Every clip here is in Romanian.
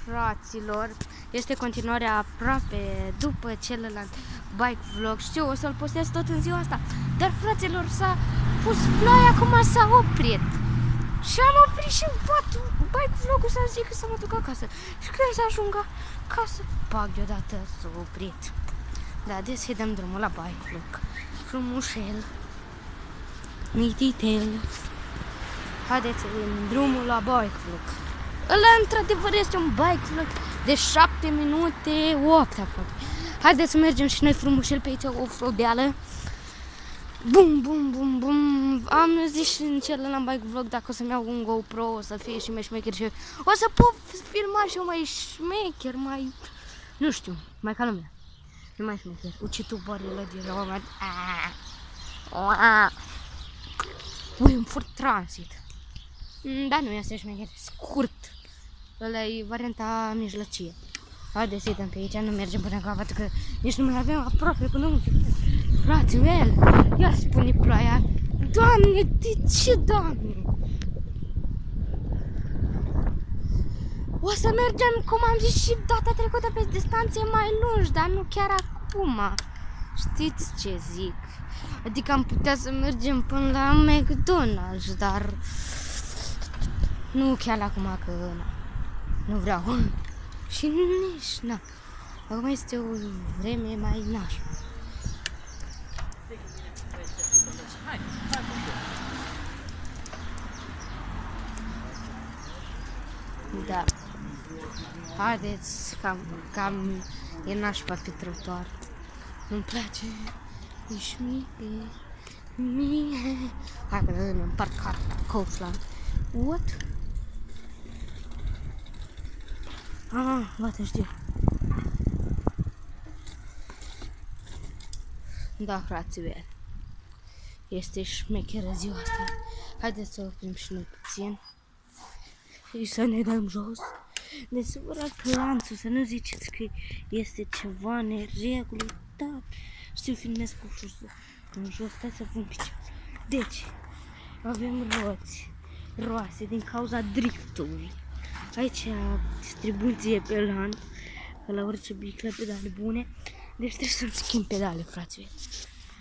fraților, este continuarea aproape după celălalt bike vlog. Știu, o să-l postez tot în ziua asta, dar fraților, s-a pus ploaia, acum s-a oprit. Și am oprit și bike vlogul să zic că să mă duc acasă. Și când să ajung acasă, bag deodată s-a oprit. Da, des dăm drumul la bike vlog. Frumușel, nititel. Haideți în drumul la bike vlog. Ăla într-adevăr este un bike vlog de 7 minute 8 aproape. Haideți să mergem și noi frumușel pe aici, o deală. Bum, bum, bum, bum. Am zis și în celălalt bike vlog dacă o să-mi iau un GoPro, o să fie și mai șmecher și o să pot filma și eu mai șmecher, mai... Nu știu, mai ca lumea. Nu mai șmecher. Ucitubarile din România. Ui, un Ford Transit. Da, nu este șmecher, scurt. Ăla e varianta mijlocie. Haideți să-i dăm pe aici, nu mergem până acolo, pentru că nici nu mai avem aproape până unde. Frate, iar spune ploaia. Doamne, de ce, Doamne? O să mergem, cum am zis și data trecută, pe distanțe mai lungi, dar nu chiar acum. Știți ce zic? Adică am putea să mergem până la McDonald's, dar nu chiar acum, că nu vreau. Și nici, na. Acum este o vreme mai nașpa. Da. Haideți, cam e nașpa pe trotuar. Nu-mi place nici mie. Hai că în parcat la Kaufland. What? Gata, știu. Da, fraților. Este șmecheră ziua asta. Haideți să oprim și noi puțin. Și să ne dăm jos. Ne supăra clanțul, să nu ziceți că este ceva neregulă. Da, știu, filmez cu șusul în jos, stai să pun picior. Deci, avem roase din cauza driftului. Aici distribuție pe lanț, că la orice biciclă pedale bune. Deci trebuie să-mi schimb pedale, fraților.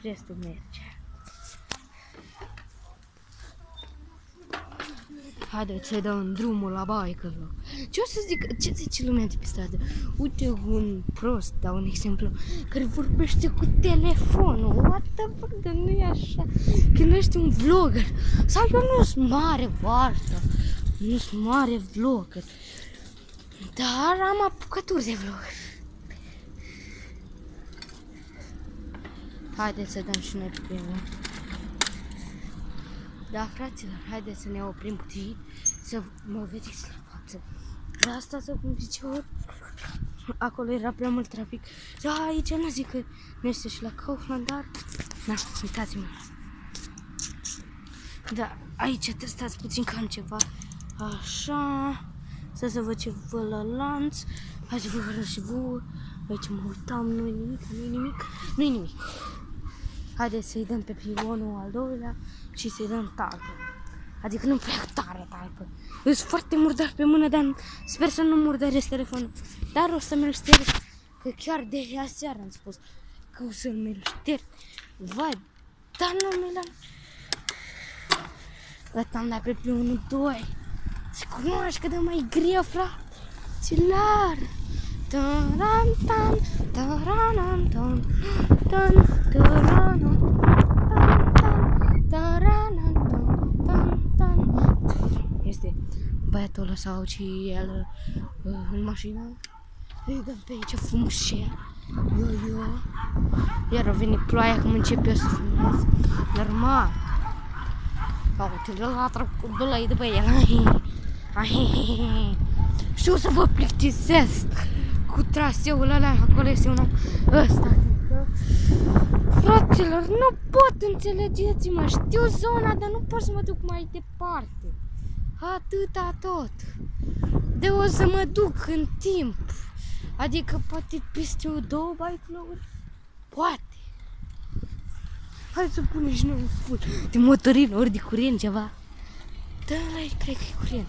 Restul merge. Haideți să dăm drumul la bike vlog. Ce o să zic? Ce zice lumea de pe stradă? Uite un prost, dau un exemplu, care vorbește cu telefonul. What the fuck, dar nu e așa. Când ești un vlogger. Sau eu nu sunt mare varsă. Nu sunt mare vlogger. Dar am apucături de vlogger. Haideți să dăm și noi pe primul. Da, fraților, haideți să ne oprim puțin, să mă vedeți la față. De asta să pun picior. Acolo era prea mult trafic. Da, aici nu zic că nu este și la Kaufland, dar... Da, uitați-mă. Da, aici trebuie să stați puțin că am ceva. Așa. Să văd ce văd la lanț. Hai să vă arăt și vouă. Aici mă uitam, nu-i nimic. Haideți să-i dăm pe pilonul al doilea și să-i dăm talpă. Adică nu prea tare talpă. Eu sunt foarte murdar pe mână, dar sper să nu murdăresc telefonul. Dar o să mi-l șterg, că chiar de aseară am spus că o să mi-l șterg. Vai, dar nu mi l-am... Ăsta am dat pe pilonul 2. Și cunoași cât de mai greu, fraților. Este băiatul ăla sau și el în mașină. Îi dăm pe aici frumușel. Iar a venit ploaia, cum încep eu să filmez. Normal. Uite, ăla trecut de la ei după el. Știu să vă plictisesc cu traseul ăla, acolo este un ăsta. Fraților, nu pot, înțelegeți-mă, știu zona, dar nu pot să mă duc mai departe. Atâta tot. De o să mă duc în timp. Adică poate peste 2 bike vloguri? Poate. Hai să punem și noi un full de motorină, ori de curent, ceva. Da, cred că e curent.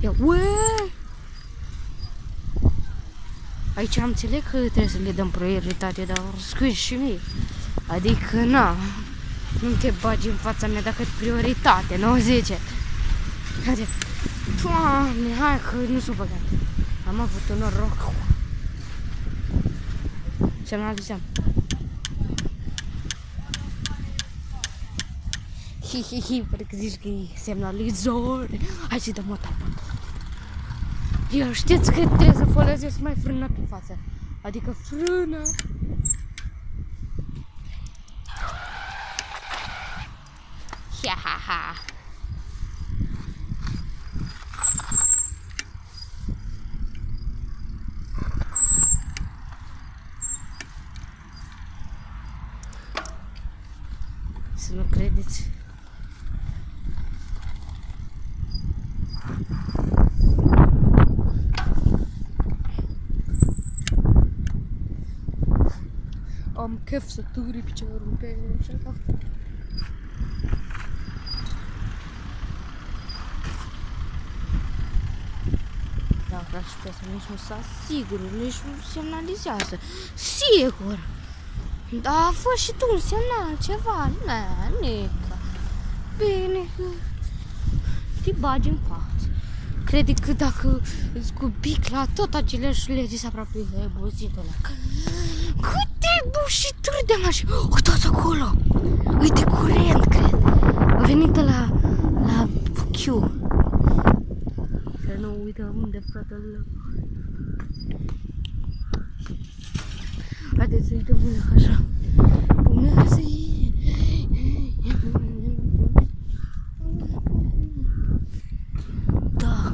Ia, aici am înțeles că trebuie să le dăm prioritate, dar scuzi și mie. Adică, na, nu te bagi în fața mea dacă e prioritate, nu zice. Haide, Doamne, hai că nu s-o băgat. Am avut un noroc. Semnalizăm. Hihihi, parcă zici că e semnalizor. Hai să-i dăm o tapă. Eu știți că trebuie să folosesc mai frână pe față. Adică frână. Ha ha ha. Să nu credeți. Am chef să turi piciorul pe așa. Da, frate, și pe nici nu s-a sigur, nici nu semnalizează. Sigur! Da, a fost și tu un semnal, ceva, Nica. Bine, te bagi în față. Crede că dacă îți cu bicla, tot aceleași legi aproape buzitul ăla. Câte bușituri de mașini! Uitați acolo! Uite curent, cred! A venit la Q. Să nu uităm unde fratele. Haideți să-i dăm una așa. Bună zi! Da.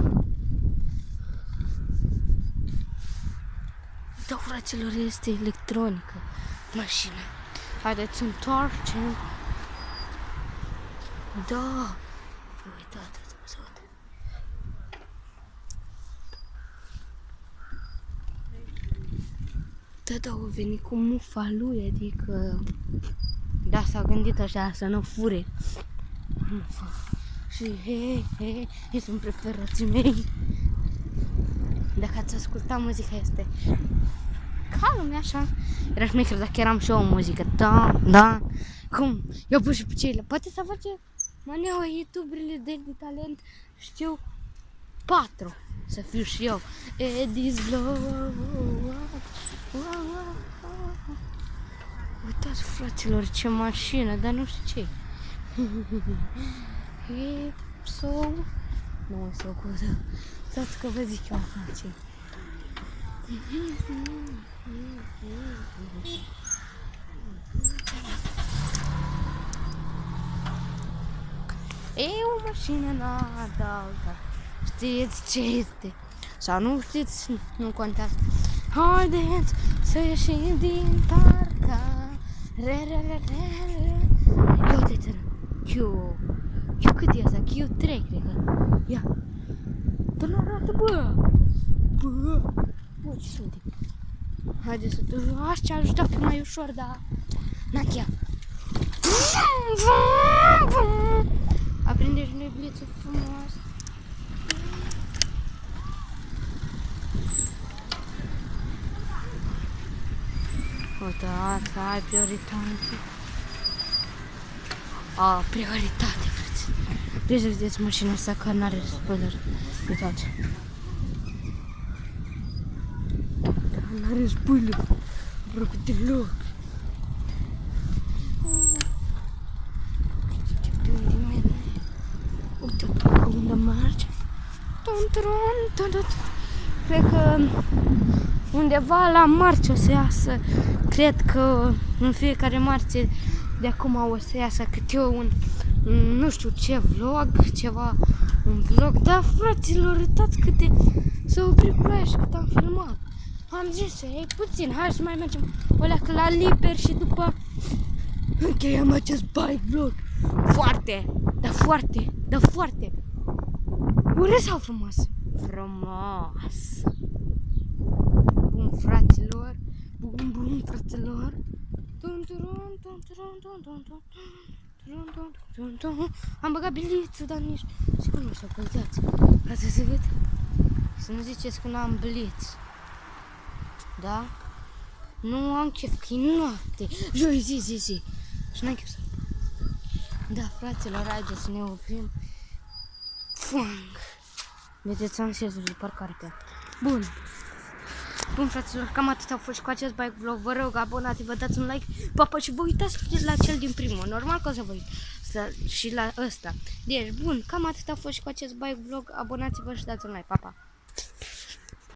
Da, fraților, este electronică mașina. Haideți să întoarcem. Da. Uitați, ați văzut. Da, au venit cu mufa lui, adică... Da, s-a gândit așa, să nu fure. Mufa. Și hei, sunt preferații mei. Dacă ați ascultat muzica, este ca lumea așa. Era șmecher dacă eram și eu o muzică. Da. Cum? Eu pus și pe cele. Poate să face maneaua youtuberile de talent. Știu 4. Să fiu și eu. Eddie's Vlog. Uitați, fraților, ce mașină, dar nu știu ce. E sau... Nu, sau cum să... Stați că vă zic eu ce. E o mașină nada. Știți ce este? Sau nu știți, nu contează. Haideți să ieșim din parca. Ia uite-te-l. Q cât e asta? Q3, cred că. Ia. Dar nu arată, bă, ce sunt? Haideți să te aș ce ajuta fi mai ușor, dar... Nachia. Aprinde și noi blițul frumos. Uitați, ai prioritate. Prioritate, frate. Trebuie să vedeți mașina asta că n-are spoiler. Uitați. N-are spoiler. Vreau cu deloc. Uite unde merge. Cred că undeva la marți o să iasă. Cred că în fiecare marți de acum o să iasă câte un nu știu ce vlog, ceva, un vlog. Da, fraților, uitați câte s-au oprit ploaia și cât am filmat. Am zis să iei puțin, hai să mai mergem o leacă la liber și după încheiem acest bike vlog. Foarte, dar foarte. Urât sau frumos? Frumos. Bun, fraților. Bun, fraților. Am băgat biliță, dar nici... Sigur nu știu, uitați. Ați să văd? Să nu ziceți că n-am biliț. Da? Nu am chef, că e noapte. Joi, zi. Și n-am chef să... Da, fraților, haideți să ne oprim. Fuang! Vedeți, am sezul de parcare pe. Bun, fraților, cam atât a fost cu acest bike vlog. Vă rog, abonați-vă, dați un like, papa, și vă uitați la cel din primul. Normal că o să vă uitați și la ăsta. Deci, bun, cam atât a fost cu acest bike vlog. Abonați-vă și dați un like, papa.